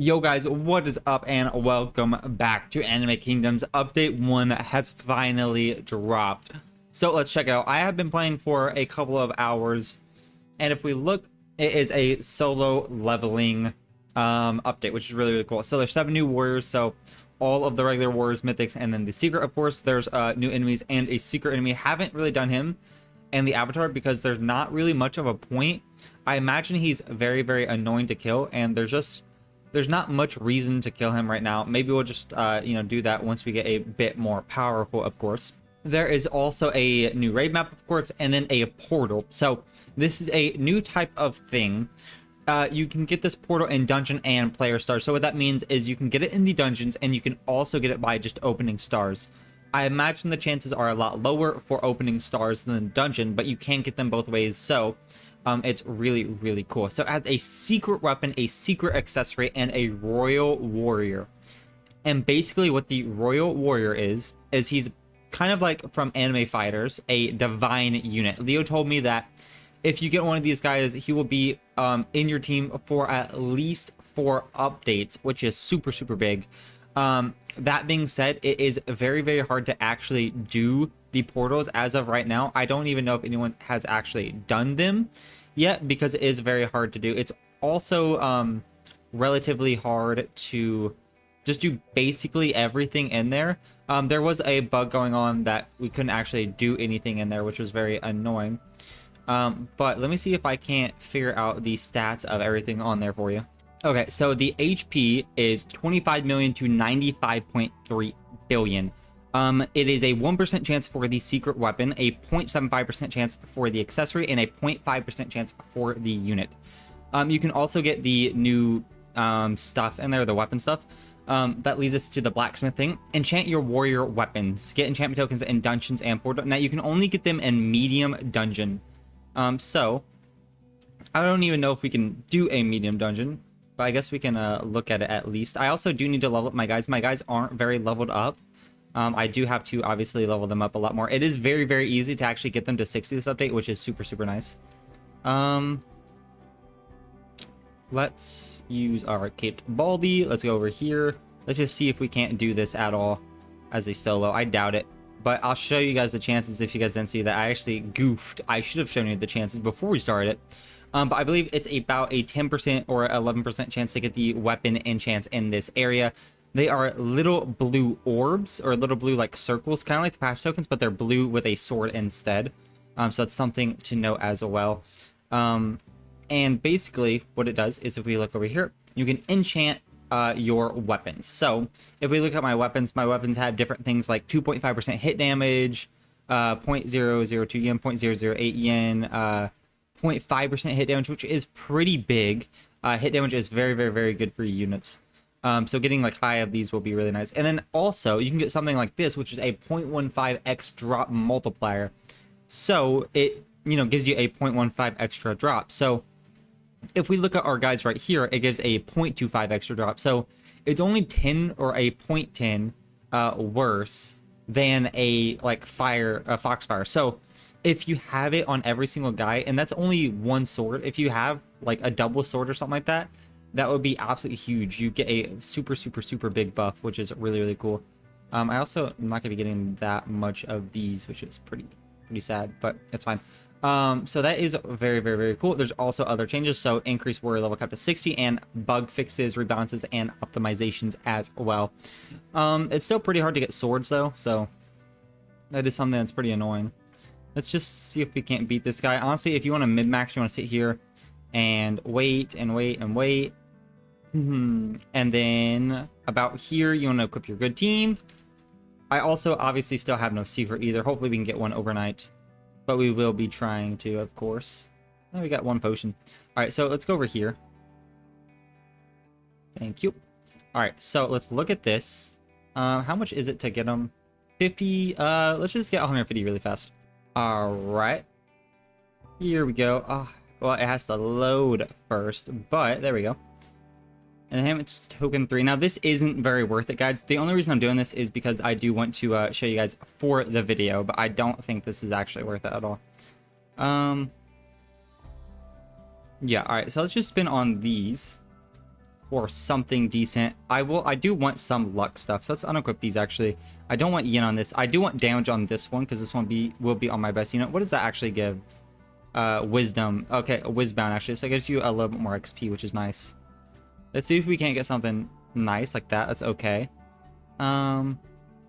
Yo guys, what is up and welcome back to Anime Kingdoms. Update 1 has finally dropped. So let's check it out. I have been playing for a couple of hours, and if we look, it is a solo leveling update, which is really cool. So there's 7 new warriors, so all of the regular warriors, mythics, and then the secret, of course. There's new enemies and a secret enemy. Haven't really done him and the avatar because there's not really much of a point. I imagine he's very, very annoying to kill, and there's not much reason to kill him right now. Maybe we'll just, do that once we get a bit more powerful, of course. There is also a new raid map, of course, and then a portal. So this is a new type of thing. You can get this portal in dungeon and player stars. So what that means is you can get it in the dungeons, and you can also get it by just opening stars. I imagine the chances are a lot lower for opening stars than the dungeon, but you can get them both ways. So it's really, really cool. So it has a secret weapon, a secret accessory, and a royal warrior. And basically what the royal warrior is he's kind of like from anime fighters, a divine unit. Leo told me that if you get one of these guys, he will be in your team for at least 4 updates, which is super, super big. That being said, it is very, very hard to actually do the portals as of right now. I don't even know if anyone has actually done them yet because it is very hard to do. It's also relatively hard to just do basically everything in there. There was a bug going on that we couldn't actually do anything in there, which was very annoying. But let me see if I can't figure out the stats of everything on there for you. Okay, so the HP is 25 million to 95.3 billion. It is a 1% chance for the secret weapon, a 0.75% chance for the accessory, and a 0.5% chance for the unit. You can also get the new stuff in there, the weapon stuff. That leads us to the blacksmith thing. Enchant your warrior weapons. Get enchantment tokens in dungeons and portal. Now, you can only get them in medium dungeon. So, I don't even know if we can do a medium dungeon, but I guess we can look at it at least. I also do need to level up my guys. My guys aren't very leveled up. I do have to obviously level them up a lot more. It is very, very easy to actually get them to 60 this update, which is super, super nice. Let's use our caped baldy. Let's go over here. Let's just see if we can't do this at all as a solo. I doubt it, but I'll show you guys the chances if you guys didn't see that. I actually goofed. I should have shown you the chances before we started it. But I believe it's about a 10% or 11% chance to get the weapon enchants in this area. They are little blue orbs, or little blue like circles, kind of like the pass tokens, but they're blue with a sword instead. So it's something to know as well. And basically what it does is if we look over here, you can enchant your weapons. So if we look at my weapons have different things like 2.5% hit damage, 0.002 yen, 0.008 yen, 0.5% hit damage, which is pretty big. Hit damage is very, very, very good for units. So getting like high of these will be really nice. And then also you can get something like this, which is a 0.15x drop multiplier. So it, gives you a 0.15 extra drop. So if we look at our guys right here, it gives a 0.25 extra drop. So it's only 10 or a 0.10 worse than a foxfire. So if you have it on every single guy, and that's only one sword, if you have like a double sword or something like that, that would be absolutely huge. You get a super, super, super big buff, which is really, really cool. I also am not going to be getting that much of these, which is pretty sad, but it's fine. So that is very, very, very cool. There's also other changes. So increase warrior level cap to 60 and bug fixes, rebalances, and optimizations as well. It's still pretty hard to get swords though, so that is something that's pretty annoying. Let's just see if we can't beat this guy. Honestly, if you want to mid-max, you want to sit here and wait and wait and wait. And then about here, you want to equip your good team. I also obviously still have no secret either. Hopefully we can get one overnight, but we will be trying to, of course. Oh, we got 1 potion. All right, so let's go over here. Thank you. All right, so let's look at this. How much is it to get them? 50. Let's just get 150 really fast. All right, here we go. Oh, well, it has to load first, but there we go. And it's token 3. Now, this isn't very worth it, guys. The only reason I'm doing this is because I do want to show you guys for the video, but I don't think this is actually worth it at all. Yeah, all right. So let's just spin on these. for something decent. I do want some luck stuff, so let's unequip these actually. I don't want yin on this. I do want damage on this one because this one will be on my best unit. What does that actually give? Wisdom. Okay, a whiz-bound actually, so it gives you a little bit more XP, which is nice. Let's see if we can't get something nice like that. That's okay.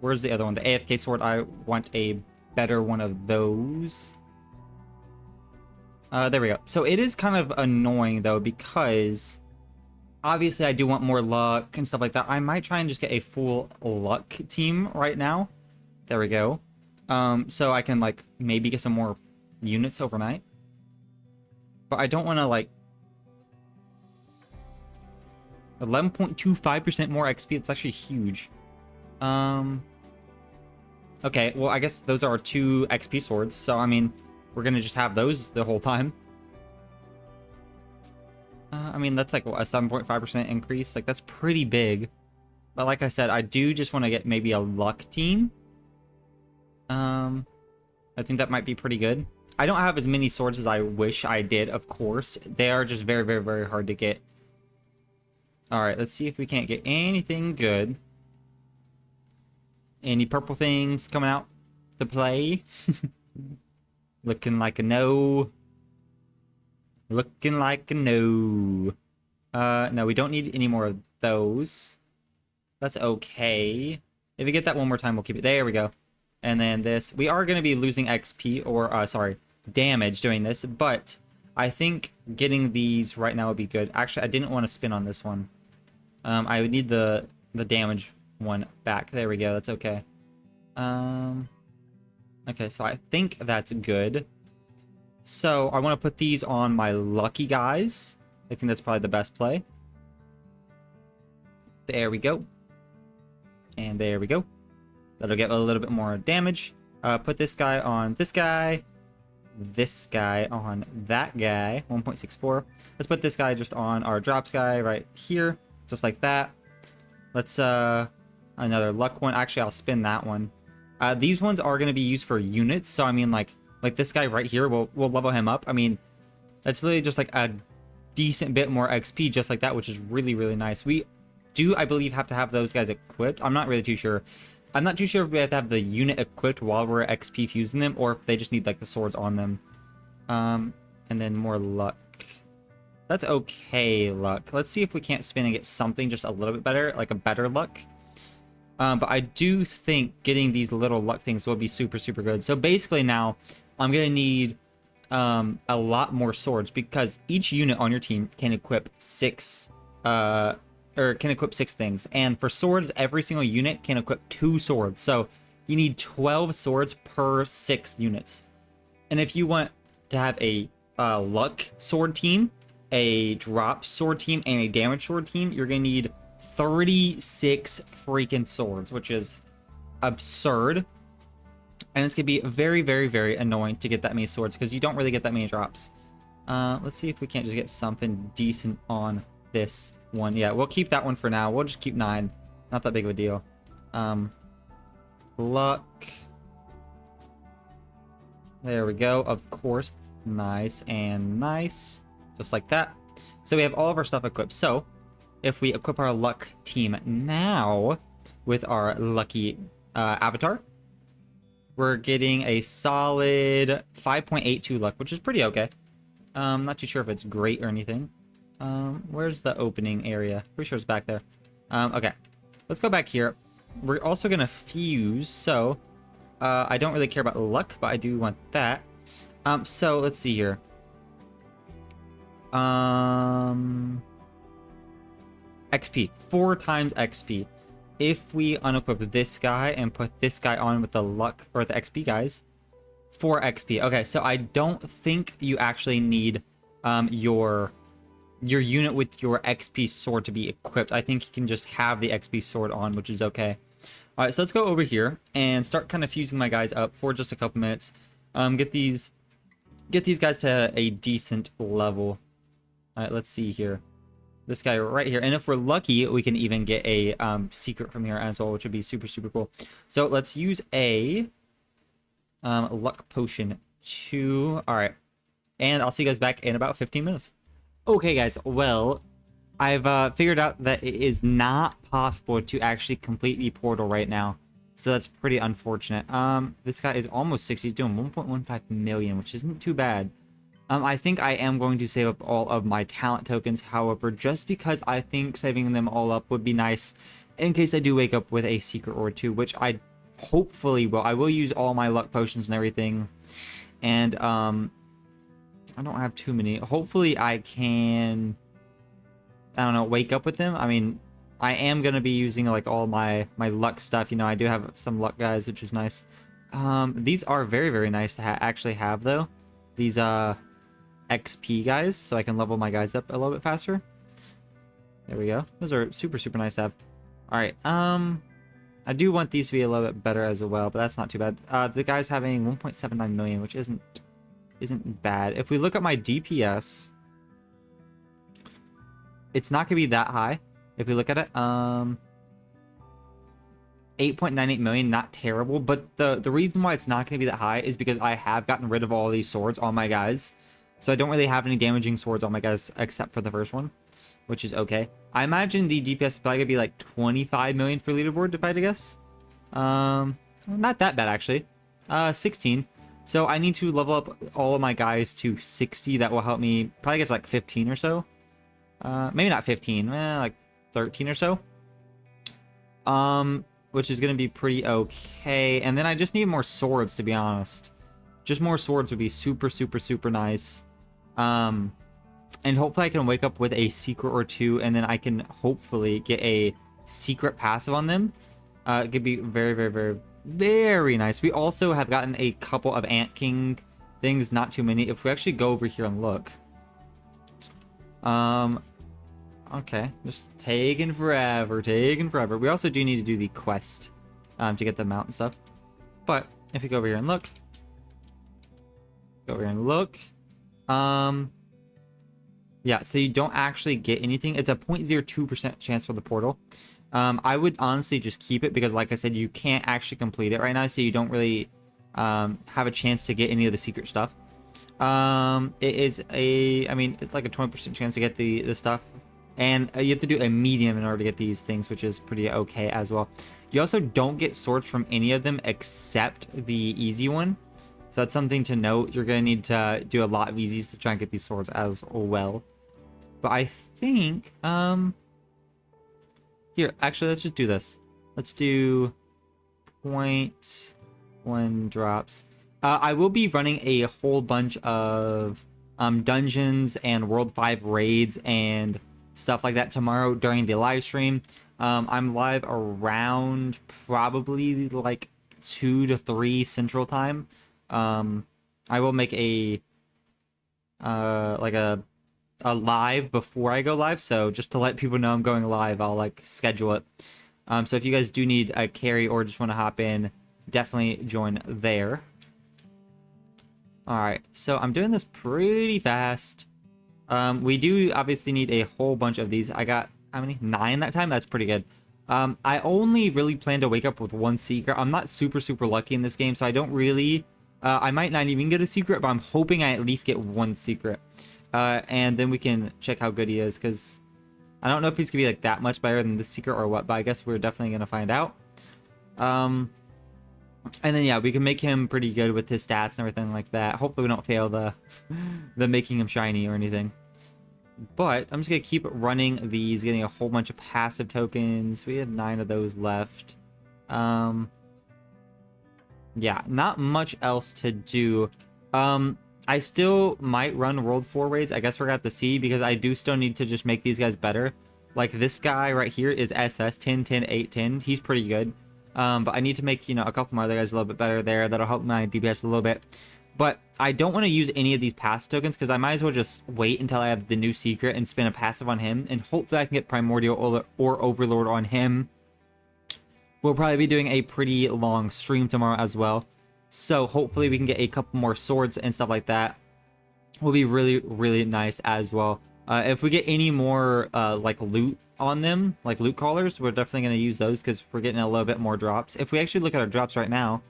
Where's the other one? The AFK sword. I want a better one of those. There we go. So it is kind of annoying though, because obviously I do want more luck and stuff like that. I might try and just get a full luck team right now. There we go. So I can like maybe get some more units overnight. But I don't want to like 11.25% more XP. It's actually huge. Okay, well, I guess those are our 2 XP swords. So, I mean, we're going to just have those the whole time. I mean, that's like what, a 7.5% increase. Like, that's pretty big. But like I said, I do just want to get maybe a luck team. I think that might be pretty good. I don't have as many swords as I wish I did, of course. They are just very, very, very hard to get. Alright, let's see if we can't get anything good. Any purple things coming out to play? Looking like a no. Looking like a no. No, we don't need any more of those. That's okay. If we get that one more time, we'll keep it. There we go. And then this. We are going to be losing XP, or, sorry, damage doing this. But I think getting these right now would be good. Actually, I didn't want to spin on this one. I would need the damage one back. There we go. That's okay. Okay, so I think that's good. So I want to put these on my lucky guys. I think that's probably the best play. There we go. And there we go. That'll get a little bit more damage. Put this guy on this guy. This guy on that guy. 1.64. Let's put this guy just on our drops guy right here. Just like that. Let's, another luck one. Actually, I'll spin that one. These ones are going to be used for units. So, I mean, like this guy right here, we'll level him up. I mean, that's literally just like a decent bit more XP just like that, which is really, really nice. We do, I believe, have to have those guys equipped. I'm not really too sure. I'm not too sure if we have to have the unit equipped while we're XP fusing them, or if they just need like the swords on them. And then more luck. That's okay, luck. Let's see if we can't spin and get something just a little bit better, like a better luck. But I do think getting these little luck things will be super, super good. So basically now, I'm going to need a lot more swords, because each unit on your team can equip 6 things. And for swords, every single unit can equip 2 swords. So you need 12 swords per 6 units. And if you want to have a luck sword team, a drop sword team, and a damage sword team, you're going to need 36 freaking swords, which is absurd. And it's going to be very, very, very annoying to get that many swords, because you don't really get that many drops. Let's see if we can't just get something decent on this one. Yeah, we'll keep that one for now. We'll just keep 9. Not that big of a deal. Luck. There we go. Of course. Nice and nice. Just like that. So we have all of our stuff equipped. So if we equip our luck team now with our lucky avatar, we're getting a solid 5.82 luck, which is pretty okay. Not too sure if it's great or anything. Where's the opening area? Pretty sure it's back there. Okay. Let's go back here. We're also going to fuse, so I don't really care about luck, but I do want that. So let's see here. XP. 4 times XP. If we unequip this guy and put this guy on with the luck, or the XP guys, 4 XP. Okay, so I don't think you actually need your unit with your XP sword to be equipped. I think you can just have the XP sword on, which is okay. All right, so let's go over here and start kind of fusing my guys up for just a couple minutes. Get these guys to a decent level. All right, let's see here. This guy right here. And if we're lucky, we can even get a secret from here as well, which would be super, super cool. So let's use a luck potion 2. All right. And I'll see you guys back in about 15 minutes. Okay, guys. Well, I've figured out that it is not possible to actually complete the portal right now. So that's pretty unfortunate. This guy is almost 60. He's doing 1.15 million, which isn't too bad. I think I am going to save up all of my talent tokens, however, just because I think saving them all up would be nice in case I do wake up with a secret or two, which I hopefully will. I will use all my luck potions and everything. And, I don't have too many. Hopefully I can, I don't know, wake up with them. I mean, I am going to be using like all my luck stuff. You know, I do have some luck guys, which is nice. These are very, very nice to actually have though. These, XP guys, so I can level my guys up a little bit faster. There we go. Those are super, super nice to have. All right. I do want these to be a little bit better as well, but that's not too bad. The guy's having 1.79 million, which isn't bad. If we look at my DPS, it's not gonna be that high. If we look at it, 8.98 million, not terrible. But the reason why it's not gonna be that high is because I have gotten rid of all these swords on my guys. So I don't really have any damaging swords on my guys except for the first one, which is okay. I imagine the DPS is probably gonna be like 25 million for leaderboard, if I had to guess. Not that bad actually. 16. So I need to level up all of my guys to 60. That will help me probably get to like 15 or so. Maybe not 15, like 13 or so. Which is gonna be pretty okay. And then I just need more swords, to be honest. Just more swords would be super, super, super nice. And hopefully I can wake up with a secret or two, and then I can hopefully get a secret passive on them. It could be very, very, very, very nice. We also have gotten a couple of Ant King things, not too many. If we actually go over here and look. Okay, just taking forever, taking forever. We also do need to do the quest to get them out and stuff. But if we go over here and look. Go over here and look. Yeah, so you don't actually get anything. It's a 0.02% chance for the portal. I would honestly just keep it because, like I said, you can't actually complete it right now, so you don't really have a chance to get any of the secret stuff. It is I mean, it's like a 20% chance to get the stuff. And you have to do a medium in order to get these things, which is pretty okay as well. You also don't get swords from any of them except the easy one. So that's something to note. You're going to need to do a lot of easies to try and get these swords as well. But I think, here, actually, let's just do this. Let's do 0.1 drops. I will be running a whole bunch of dungeons and World 5 raids and stuff like that tomorrow during the live stream. I'm live around probably like 2 to 3 Central Time. I will make a like a live before I go live, so just to let people know I'm going live, I'll like schedule it. So if you guys do need a carry or just want to hop in, definitely join there. All right, so I'm doing this pretty fast. We do obviously need a whole bunch of these. I got, how many? 9 that time? That's pretty good. I only really plan to wake up with 1 secret. I'm not super, super lucky in this game, so I don't really... I might not even get a secret, but I'm hoping I at least get 1 secret. And then we can check how good he is, because I don't know if he's going to be like that much better than this secret or what, but I guess we're definitely going to find out. And then, yeah, we can make him pretty good with his stats and everything like that. Hopefully we don't fail the making him shiny or anything. But I'm just going to keep running these, getting a whole bunch of passive tokens. We had 9 of those left. Yeah, not much else to do. I still might run World 4 raids. I guess we're going to have to see, because I do still need to just make these guys better. Like this guy right here is SS 10, 10, 8, 10. He's pretty good. But I need to make, you know, a couple more other guys a little bit better there. That'll help my DPS a little bit. But I don't want to use any of these passive tokens, because I might as well just wait until I have the new secret and spin a passive on him. And hopefully I can get Primordial or Overlord on him. We'll probably be doing a pretty long stream tomorrow as well. So hopefully we can get a couple more swords and stuff like that. Will be really, really nice as well. If we get any more like loot on them, like loot collars, we're definitely going to use those, because we're getting a little bit more drops. If we actually look at our drops right now,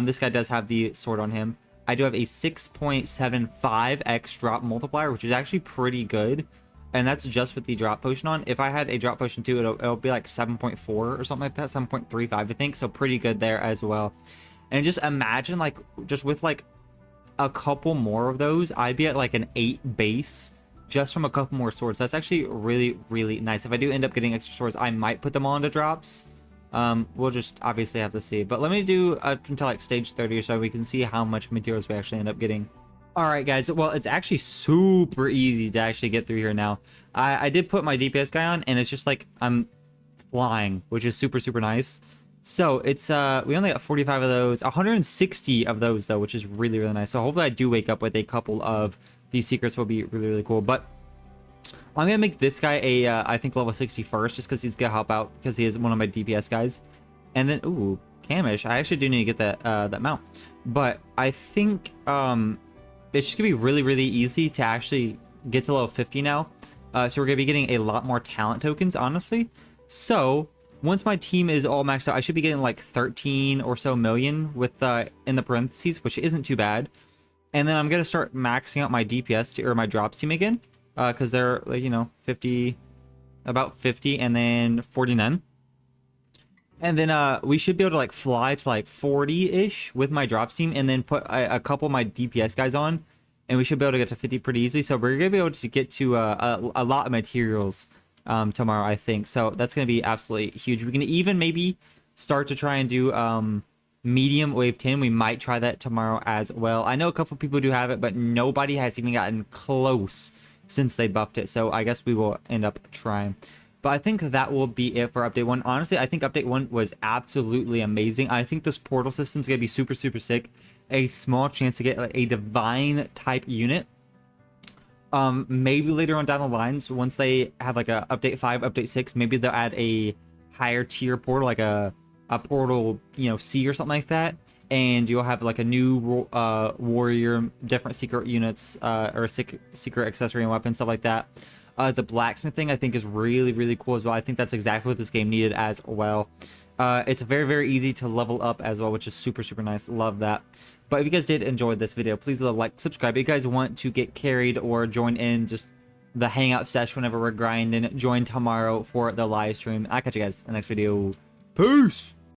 this guy does have the sword on him. I do have a 6.75x drop multiplier, which is actually pretty good. and that's just with the drop potion on. If I had a drop potion too, it'll be like 7.4 or something like that, 7.35 I think, so pretty good there as well. And just imagine like just with like a couple more of those, I'd be at like an 8 base just from a couple more swords. That's actually really, really nice. If I do end up getting extra swords, I might put them on to drops. We'll just obviously have to see, but let me do up until like stage 30 or so we can see how much materials we actually end up getting. All right, guys. Well, it's actually super easy to actually get through here now. I did put my DPS guy on, and it's just like I'm flying, which is super, super nice. So it's we only got 45 of those, 160 of those though, which is really, really nice. So hopefully I do wake up with a couple of these secrets. Will be really, really cool. But I'm gonna make this guy a I think level 60 first, just because he's gonna help out because he is one of my DPS guys. And then ooh, Camish. I actually do need to get that that mount, but I think it's just gonna be really, really easy to actually get to level 50 now. So we're gonna be getting a lot more talent tokens, honestly. So once my team is all maxed out, I should be getting like 13 or so million with in the parentheses, which isn't too bad. And then I'm gonna start maxing out my DPS or my drops team again, because they're like, you know, 50, about 50, and then 49. And then we should be able to like fly to like 40-ish with my drops team, and then put a couple of my DPS guys on, and we should be able to get to 50 pretty easily. So we're gonna be able to get to a lot of materials tomorrow, I think. So that's gonna be absolutely huge. We can even maybe start to try and do medium wave 10. We might try that tomorrow as well. I know a couple people do have it, but nobody has even gotten close since they buffed it. So I guess we will end up trying. But I think that will be it for update 1. Honestly, I think update 1 was absolutely amazing. I think this portal system is going to be super, super sick. A small chance to get like a divine type unit. Maybe later on down the lines, once they have like a update 5, update 6, maybe they'll add a higher tier portal, like a portal, you know, C or something like that. And you'll have like a new warrior, different secret units, or secret accessory and weapons, stuff like that. The blacksmith thing I think is really, really cool as well. I think that's exactly what this game needed as well. It's very, very easy to level up as well, which is super, super nice. Love that. But if you guys did enjoy this video, please leave a like, subscribe. If you guys want to get carried or join in just the hangout session whenever we're grinding, join tomorrow for the live stream. I'll catch you guys in the next video. Peace!